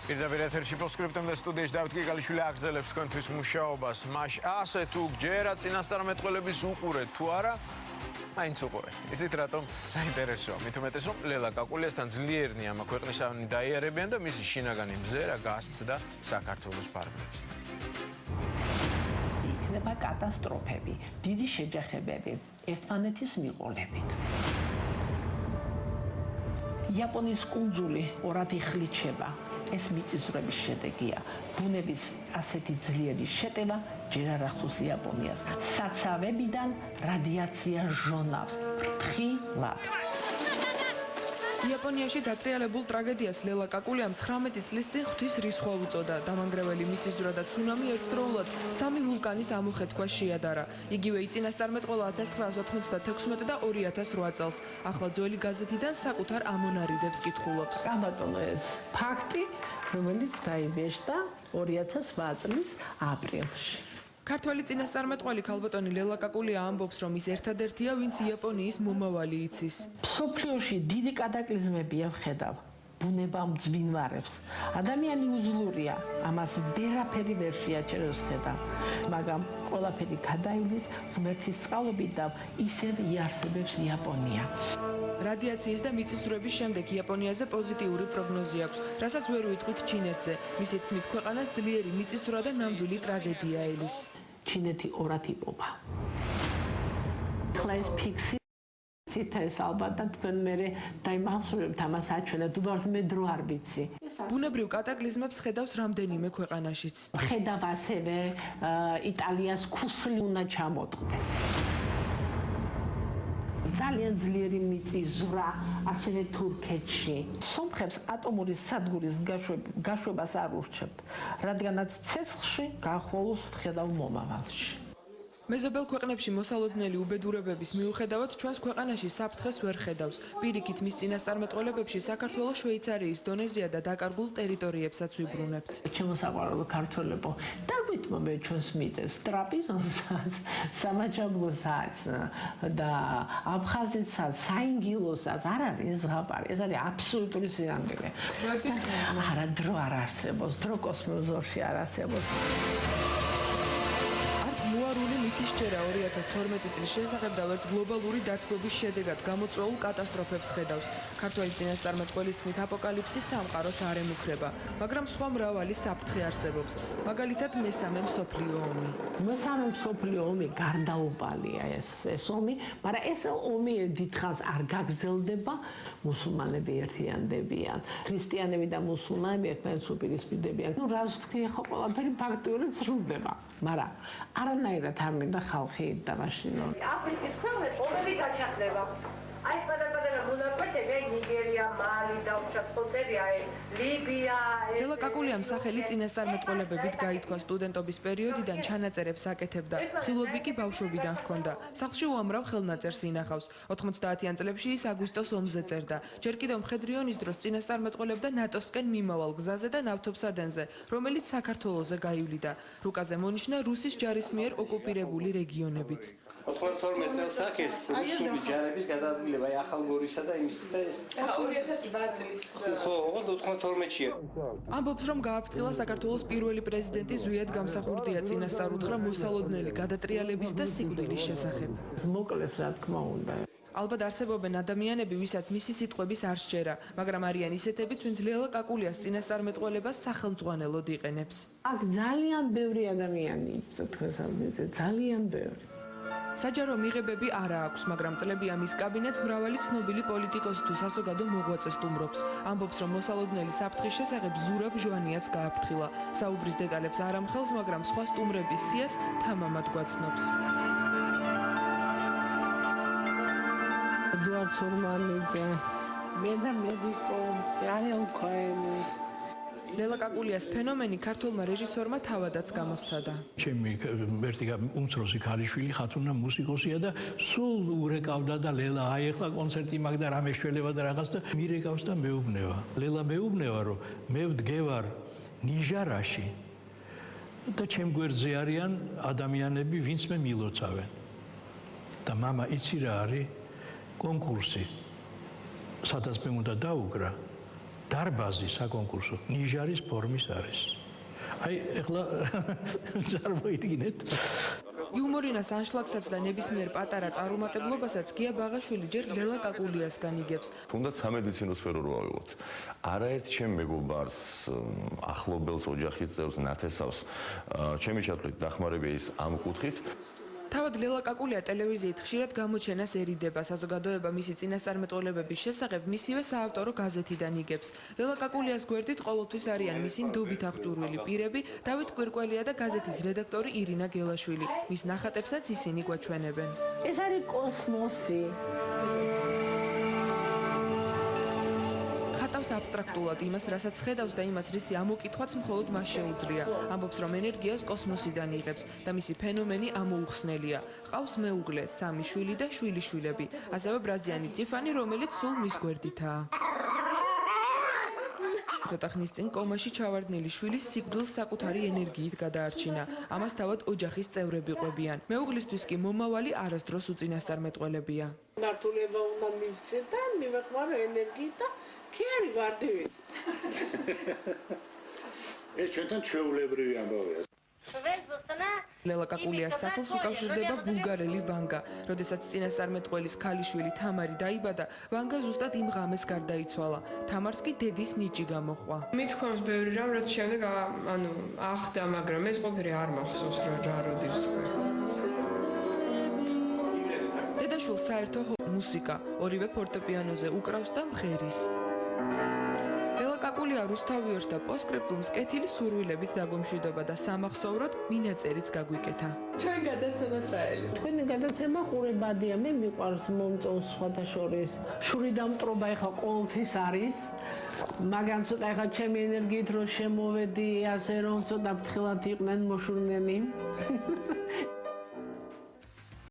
პირდაპირ ეთერში პოსტსკრიპტუმ და სტუდიაში დავით გიგალიშვილი აგრძელებს თქვენთვის მუშაობას. მაშ ასე თუ გჯერა წინასწარმეტყველების უყურეთ თუ არა, მაინც უყურეთ. იცით რატომ საინტერესოა? მით უმეტეს რომ ლელა კაკულიასთან ძლიერნი ამა ქვეყნისანი დაიარებიან და მისი შინაგანი მზერა გასცდა საქართველოს ფარგლებს. იქნება კატასტროფები, დიდი შეჯახებები, ერთმანეთის მიყოლებით. იაპონიის კუნძული ორად იხლიჩება. ეს მიწისძვრების შედეგია. ბუნების ასეთი ძლიერი შეტევა ჯერ არ ახსოვს იაპონიას. საცავებიდან რადიაცია ჟონავს ფრთხილად. იაპონიაში დატრიალებულ ტრაგედიას ლელა კაკულიამ 19 წლის წინ ღვთის რისხვა უწოდა. დამანგრეველი მიწისძვრა და ცუნამი ერთდროულად 3 ვულკანის ამოხეთქვას შეადარა. იგივე იწინასწარმეტყველა 1996 და 2008 წელს. ახლა ძველი გაზეთიდან საკუთარ ამონარიდებს კითხულობს. ამბატონო ეს ფაქტი, რომელიც დაიბეჭდა 2008 წლის აპრილში. ქართველი წინასწარმეტყველი ქალბატონი ლელა კაკულია ამბობს, რომ ის ერთადერთია, ვინც იაპონიის მომავალი იცის. მსოფლიოში დიდი კატაკლიზმებია ვხედავ. ბუნება მძვინვარებს. ადამიანი უძლურია, ამას ვერაფერი ვერ შეაჩერებს ხედავ. მაგრამ ყველაფერი გადაივლის ღმერთის წყალობით და ისევ იარსებებს იაპონია. რადიაციის და მიწისძვრების შემდეგ იაპონიაზე პოზიტიური პროგნოზი აქვს, რასაც ვერ ვითვლით ჩინეთზე. მისი თქმით, ქვეყანას ძლიერი მიწისძვრა და ნამდვილი ტრაგედია ელის. ჩინეთი ორად იპოვა. ახლა ეს ფიქსი ეს ალბათ და თქვენ მერე დაიმახსოვრებთ ამას აჩვენებთ, უბრალოდ მე დრო არ ვიცი. ბუნებრივ კატაკლიზმებს ხედავს რამდენიმე ქვეყანაშიც. ხედავ ასევე იტალიას ქუსლი უნდა ჩამოტყდეს. ძალიან ძლიერი მიწისძვრა ასევე თურქეთში. სომხებს ატომური სადგურის გაშვებას არ ურჩევთ, რადგანაც ცეცხლში გახოლოს ხედავ მომავალში. მეზობელ ქვეყნებში მოსალოდნელი უბედურებების მიუხედავად ჩვენს ქვეყანაში საფრთხეს ვერ ხედავს. პირიქით მის წინასწარმეტყველებებში საქართველოს შვეიცარიის დონეზია და დაკარგულ ტერიტორიებსაც ვიბრუნებთ. ჩემოსაყვარლო ქართველებო, დაგვიტმობე ჩვენს მიწებს, ტრაპიზონსაც, სამაჩაბლოსაც და აფხაზეთსაც, საინგილოსაც. არ არის ეს ზღაპარი, ეს არის აბსოლუტური სინამდვილე. არა, დრო არ არსებობს, დრო კოსმოსში არ არსებობს. მოარული მითისჯერა 2012 წლის შესახებ და ვერც გლობალური დათბობის შედეგად გამოწვეულ კატასტროფებს ხედავს. ქართველი წინასწარმეტყველის თქმით, აპოკალიფსი სამყაროს არ ემუქრება, მაგრამ სხვა მრავალი საფრთხე არსებობს. მაგალითად, მესამე მსოფლიო ომი. მესამე მსოფლიო ომი გარდაუვალია ეს ომი, მაგრამ ეს ომი დიდხანს არ გაგრძელდება. მუსულმანები ერთიანდებიან, ქრისტიანები და მუსულმანები ერთმანეთს უპირისპირდებიან. ნუ რას ვთქვი, ხო ყველაფერი ფაქტიურად სრულდება, მაგრამ არანაირად არ მინდა ხალხი დავაშინო. აფრიკის ქვეყნებს ომები გაჩაღდება. აი ეს პატარ-პატარა მონაკვეთები, ნიგერია, მალი და უშაქროთებია, ლიბია. ლელა კაკულიამ სახელი წინასწარმეტყველებებით გაითქვა სტუდენტობის პერიოდიდან ჩანაწერებს აკეთებდა. ხილვები კი ბავშვობიდან ჰქონდა. სახლში უამრავ ხელნაწერს ინახავს. 90-იან წლებში ის აგვისტოს ომზე წერდა. ჯერ კიდევ მხედრიონის დროს წინასწარმეტყველებდა ნატოსკენ მიმავალ გზაზე და ნავთობსადენზე, რომელიც საქართველოზე გაივლიდა. რუკაზე მონიშნა რუსის ჯარის მიერ ოკუპირებული რეგიონებიც. 92 წელს ახეს რუსული ჯარების გადაადგილება ახალგორისა და იმის და ეს 2010 წლის. ხო, 92-ია. ამბობს, რომ გააფრთხილა საქართველოს პირველი პრეზიდენტი ზვიად გამსახურდია წინასწარ უთხრა მოსალოდნელი გადატრიალების და სიკვდილის შესახებ. მოკლეს რა თქმა უნდა. ალბათ არსებობენ ადამიანები, ვისაც მისი სიტყვების არ სჯერა, მაგრამ არიან ისეთებიც, ვინც ლელა კაკულიას წინასწარმეტყველებას სახელმძღვანელოდ იყენებს. აქ ძალიან ბევრი ადამიანი თქვენს ამბებზე, ძალიან ბევრი. საჯარო მიღებები არა აქვს, მაგრამ წლებია მის კაბინეტს მრავალი ცნობილი პოლიტიკოსი თუ საზოგადო მოღვაწე სტუმრობს. ამბობს, რომ მოსალოდნელი საფრთხის შესახებ ზურაბ ჟვანიაც გააფრთხილა. საუბრის დეტალებს არ ამხელს, მაგრამ სხვა სტუმრების სიას თამამად გვაცნობს. Eduard Surmanidze, მე და მედიკო, Daniel Cohen. ლელა კაკულიას ფენომენი ქართულმა რეჟისორმა თავადაც გამოსცადა. ჩემი ერთი უმცროსი ქალიშვილი ხათუნა მუსიკოსია და სულ ურეკავდა და ლელა აი ახლა კონცერტი მაგ და რამე შველება და რაღაც და მირეკავს და მეუბნება. ლელა მეუბნება, რომ მე ვდგევარ ნიჟარაში და ჩემ გვერდზე არიან ადამიანები, ვინც მე მილოცავენ. და მამა იცი რა არის კონკურსი. სადაც მე უნდა დაუგრა დარბაზი საკონკურსო ნიჟარის ფორმის არის. აი, ეხლა წარმოიდგინეთ. იუმორინას ანშლაგსაც და ნებისმიერ პატარა წარუმატებლობასაც გია ბაღაშვილი ჯერ ლელა კაკულიასგან იგებს. თუნდაც სამედიცინო სფერო რო ავიღოთ. არაერთ ჩემ მეგობარს, ახლობელს, ოჯახის წევრს, ნათესავს, ჩემი ჩათვლით დახმარებია ის ამ კუთხით. თავად ლელა კაკულია ტელევიზიით ხშირად გამოჩენასერიდება. საზოგადოება მისი წინასწარმეტყველებების შესახებ მისივე საავტორო გაზეთიდან იგებს. ლელა კაკულიას გვერდით ყოველთვის არიან მისი ნდობით აღჭურვილი პირები, დავით კვირკველია და გაზეთის რედაქტორი ირინა გელაშვილი. მის ნახატებსაც ისინი გვაჩვენებენ. ეს არის კოსმოსი. ხატავს აბსტრაქტულად იმას, რასაც ხედავს და იმას, რისი ამოკითხვაც მხოლოდ მას შეუძლია. ამბობს, რომ ენერგიას კოსმოსიდან იღებს და მისი ფენომენი ამოუხსნელია. ყავს მეუღლე, 3 შვილი და შვილიშვილები. ასევე ბრაზიანი წიფანი, რომელიც სულ მის გვერდითაა. ცოტა ხნის წინ კომაში ჩავარდნილი შვილი სიკვდილს საკუთარი ენერგიით გადაარჩინა. ამას თავად ოჯახის წევრები ყვებიან. მეუღლისთვის კი მომავალი არასდროს უწინასწარმეტყველებია. მართულება უნდა მივცე და მივეხმარო ენერგიით და კი არის ვარდივი. ეს ჩვენთან ჩვეულებრივი ამბავია. ლელა კაკულიას სახელს უკავშირდება ბულგარელი ვანგა. როდესაც წინასწარმეტყველის ქალიშვილი თამარი დაიბადა, ვანგა ზუსტად იმ ღამეს გარდაიცვალა. თამარს კი დედის ნიჭი გამოჰყვა. მithქვამს ბევრი რამ, რაც შემდეგ ახდა, მაგრამ ეს ყოფილი არ მახსოვს რა როდის თქვი. დედაშვილს საერთო მუსიკა, ორივე ფორტეპიანოზე უკრავს და მღერის. ლელა კაკულია რუსთავიორს და პოსტსკრიპტუმს კეთილი სურვილებით დაგომშვიდობა და სამახსოვროდ მინაწერიც გაგვიკეთა. ჩვენ გადაცემას რა ელის? თქვენი გადაცემა ყურებადია, მე მიყვარს მომწონს სხვათა შორის. შური დამტრობა ეხა ყოველთვის არის. მაგრამ ცოტა ეხა ჩემი ენერგიით რო შემოვედი, ასე რომ ცოტა ფრთხილად იყვნენ მოშურნენი.